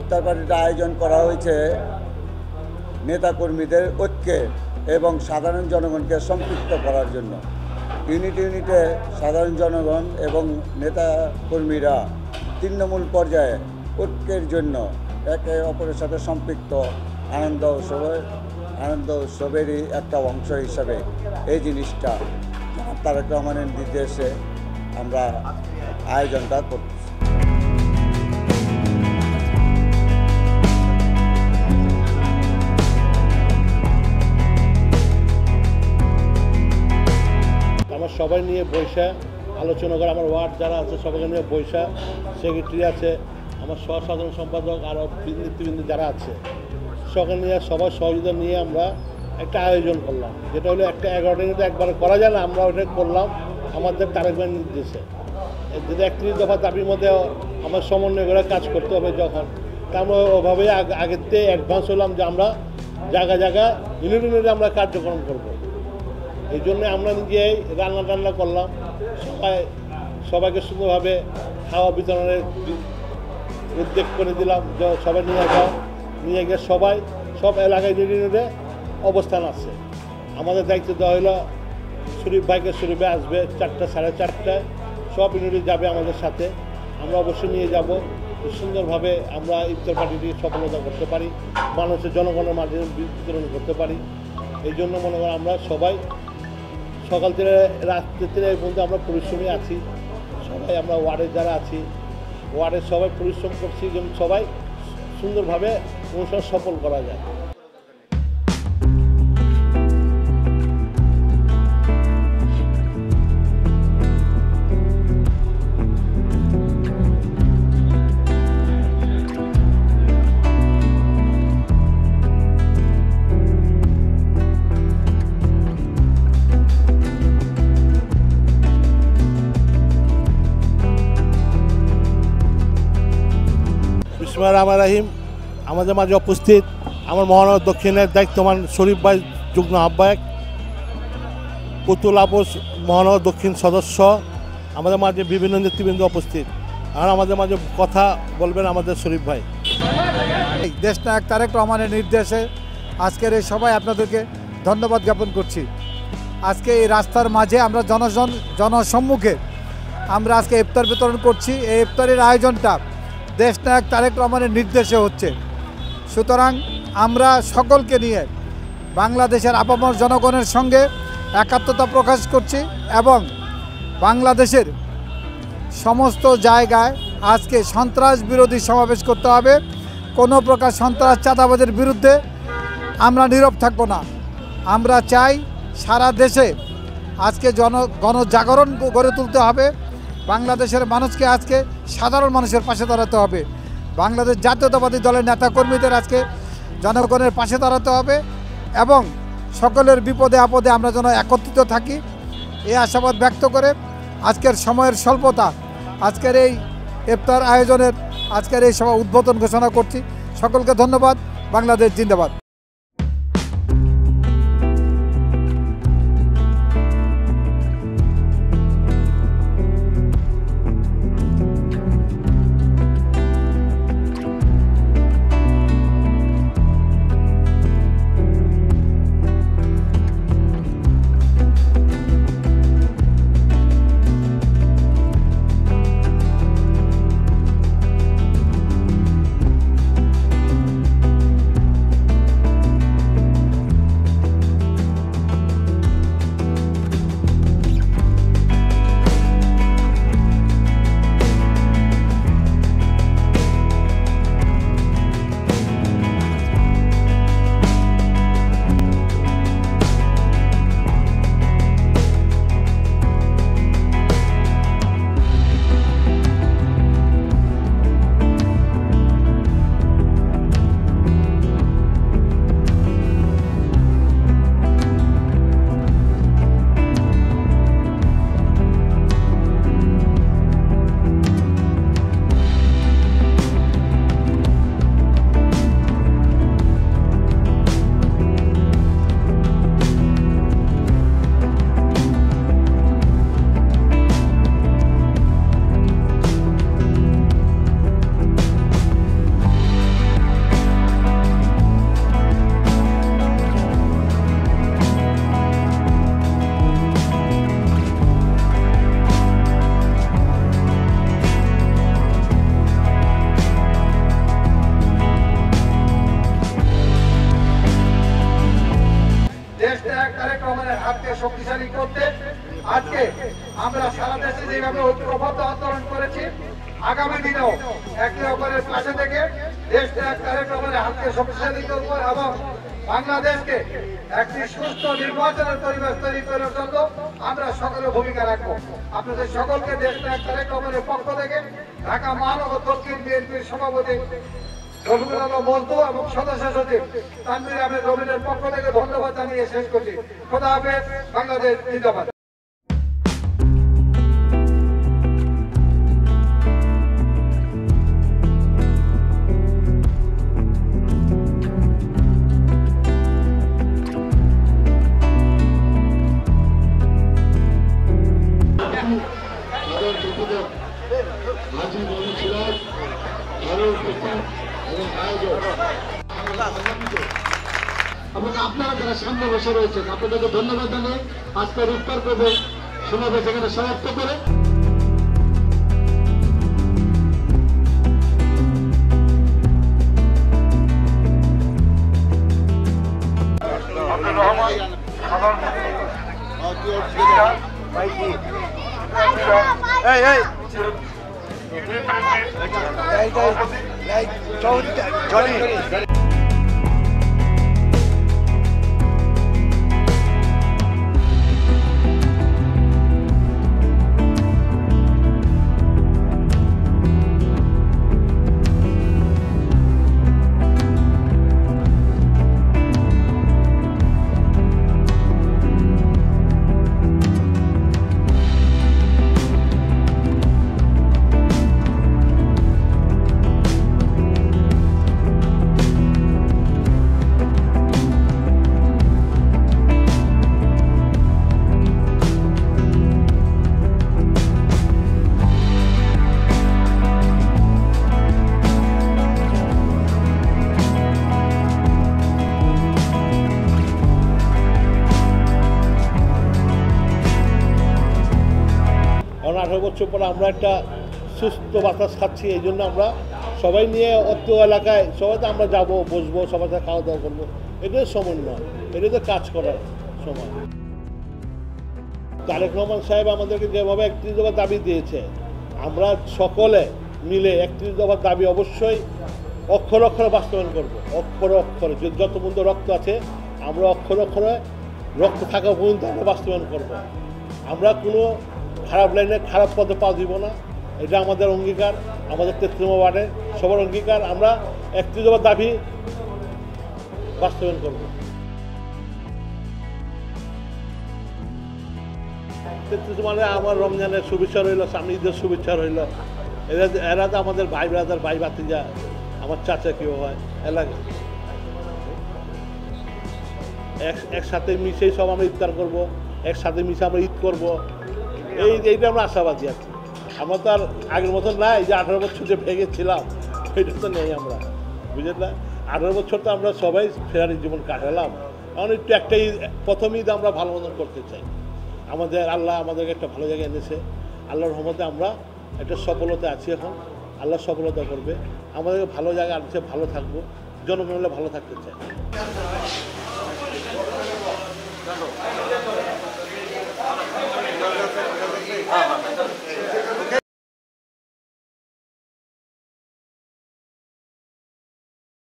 ইফতার পার্টিটা আয়োজন করা হয়েছে নেতাকর্মীদের ঐক্যে এবং সাধারণ জনগণকে সম্পৃক্ত করার জন্য। ইউনিটে সাধারণ জনগণ এবং নেতাকর্মীরা তৃণমূল পর্যায়ে ঐক্যের জন্য একে অপরের সাথে সম্পৃক্ত আনন্দ উৎসবেরই একটা অংশ হিসাবে এই জিনিসটা তারেক রহমানের নির্দেশে আমরা আয়োজনটা করছি। আমার সবাই নিয়ে বৈশা আলোচনা করে, আমার ওয়ার্ড যারা আছে সবাইকে নিয়ে বৈশা, সেক্রেটারি আছে, আমার সাধারণ সম্পাদক, আরও নেতৃবৃন্দ যারা আছে সবাই নিয়ে সবার সহযোগিতা নিয়ে আমরা একটা আয়োজন করলাম, যেটা হলো একটা 11টা কিন্তু একবারে করা যায় না, আমরা ওটা করলাম আমাদের তারেক ভাইয়ের নির্দেশে। যদি 31 দফা দাবির মধ্যে আমার সমন্বয় করে কাজ করতে হবে যখন, তা আমরা ওভাবেই আগের থেকে অ্যাডভান্স হলাম যে আমরা জায়গা ইউনিটে আমরা কার্যক্রম করব। এই জন্য আমরা নিজেই রান্না করলাম, সবাইকে সুন্দরভাবে খাওয়া বিতরণের উদ্যোগ করে দিলাম, যে সবাই নিয়ে গিয়ে সব এলাকায় ইউনিটে অবস্থান আছে। আমাদের দায়িত্ব দেওয়া হলো শরীফ ভাই আসবে 4টা 4:30টায়, সব ইউনিটে যাবে আমাদের সাথে, আমরা অবশ্যই নিয়ে যাব। সুন্দরভাবে আমরা ইফতার পার্টিটি সফলতা করতে পারি, মানুষের জনগণের মাঝে বিতরণ করতে পারি। এই জন্য মনে করেন আমরা সবাই সকাল থেকে রাত্রে পর্যন্ত আমরা পরিশ্রমী আছি, সবাই আমরা ওয়ার্ডে যারা আছি ওয়ার্ডের সবাই পরিশ্রম করছি, যেন সবাই সুন্দরভাবে অনুষ্ঠান সফল করা যায়। বিসমিল্লাহির রহমানির রহিম। আমাদের মাঝে উপস্থিত আমার মহানগর দক্ষিণের দায়িত্বমান শরীফ ভাই, যুগ্ম আহ্বায়ক, পুতুল আপোষ মহানগর দক্ষিণ সদস্য, আমাদের মাঝে বিভিন্ন নেতৃবৃন্দ উপস্থিত। আর আমাদের মাঝে কথা বলবেন আমাদের শরীফ ভাই। দেশনায়ক তারেক রহমানের নির্দেশে আজকের এই সবাই আপনাদেরকে ধন্যবাদ জ্ঞাপন করছি। আজকে এই রাস্তার মাঝে আমরা জনসম্মুখে আমরা আজকে ইফতার বিতরণ করছি। এই ইফতারের আয়োজনটা দেশনায়ক তারেক রহমানের নির্দেশে হচ্ছে। সুতরাং আমরা সকলকে নিয়ে বাংলাদেশের আপামর জনগণের সঙ্গে একাত্মতা প্রকাশ করছি এবং বাংলাদেশের সমস্ত জায়গায় আজকে সন্ত্রাস বিরোধী সমাবেশ করতে হবে। কোনো প্রকার সন্ত্রাস চাঁদাবাজের বিরুদ্ধে আমরা নীরব থাকব না। আমরা চাই সারা দেশে আজকে গণজাগরণ গড়ে তুলতে হবে। বাংলাদেশের মানুষকে আজকে সাধারণ মানুষের পাশে দাঁড়াতে হবে। বাংলাদেশ জাতীয়তাবাদী দলের নেতাকর্মীদের আজকে জনগণের পাশে দাঁড়াতে হবে এবং সকলের বিপদে আপদে আমরা যেন একত্রিত থাকি, এই আশাবাদ ব্যক্ত করে আজকের সময়ের স্বল্পতা, আজকের এই ইফতার আয়োজনের আজকের এই সভা উদ্বোধন ঘোষণা করছি। সকলকে ধন্যবাদ। বাংলাদেশ জিন্দাবাদ। ঐক্যবদ্ধ আন্দোলন করেছি। আগামী দিনেও একে অপরের পাশে থেকে দেশ ত্যাগ তারেক রহমানের হাতকে শক্তিশালী করব এবং বাংলাদেশকে একটি সুস্থ নির্বাচনের পরিবেশ তৈরি করার জন্য আমরা সকলে ভূমিকা রাখবো। আপনাদের সকলকে দেশ ত্যাগ তারেক রহমানের পক্ষ থেকে ঢাকা মহানগর দক্ষিণ বিএনপির সভাপতি রফিকুল আলম মন্টু এবং সদস্য সচিব তানভীর আহমেদ রবিনের পক্ষ থেকে ধন্যবাদ জানিয়ে শেষ করছি। খোদা হাফেজ। বাংলাদেশ জিন্দাবাদ। আপনারা যারা সামনে বসে রয়েছেন আপনাদেরকে ধন্যবাদ জানিয়ে আজকের ইফতার করবে সমাবেশ এখানে সমাপ্ত করে কারণ 18 বছর পরে আমরা একটা সুস্থ বাতাস খাচ্ছি, এই জন্য আমরা সবাই নিয়ে অত্য এলাকায় সবাই তো আমরা যাবো, বসবো, সবার সাথে খাওয়া দাওয়া করবো। এটাই সময় নয়, এটাই তো কাজ করার সময়। তারেক রহমান সাহেব আমাদেরকে যেভাবে 31 দফার দাবি দিয়েছে, আমরা সকলে মিলে 31 দফার দাবি অবশ্যই অক্ষরে অক্ষরে বাস্তবায়ন করবো। অক্ষরে অক্ষরে যত পর্যন্ত রক্ত আছে আমরা অক্ষরে অক্ষরে রক্ত থাকা পর্যন্ত আমরা বাস্তবায়ন করবো। আমরা কোনো খারাপ লাইনে খারাপ পথে পা দিব না, এটা আমাদের অঙ্গীকার, আমাদের 33 ওয়ার্ডে সবার অঙ্গীকার। আমরা 31 দফার দাবি বাস্তবায়ন করব। 33 মানে আমার রমজানের শুভেচ্ছা রইল, সামনে ঈদের শুভেচ্ছা রইল। এরা তো আমাদের ভাই ব্রাদার, ভাই ভাতিজা, আমার চাচা কেউ হয় এলাকা, একসাথে মিশেই সব আমরা ইফতার করবো, একসাথে মিশে আমরা ঈদ করবো। এইটা আমরা আশাবাদী আছি। আমরা তো আর আগের মতন নাই যে 18 বছর যে ভেঙেছিলাম, এটা তো নেই আমরা, বুঝলেন না? 18 বছর তো আমরা সবাই ফেরারি জীবন কাটালাম। এখন একটু একটা ঈদ, প্রথম ঈদ আমরা ভালো মতন করতে চাই। আমাদের আল্লাহ আমাদেরকে একটা ভালো জায়গায় এনেছে, আল্লাহর রহমতে আমরা একটা সফলতা আছি। এখন আল্লাহ সফলতা করবে, আমাদেরকে ভালো জায়গায় আনছে, ভালো থাকবো, জনগণের ভালো থাকতে চাই।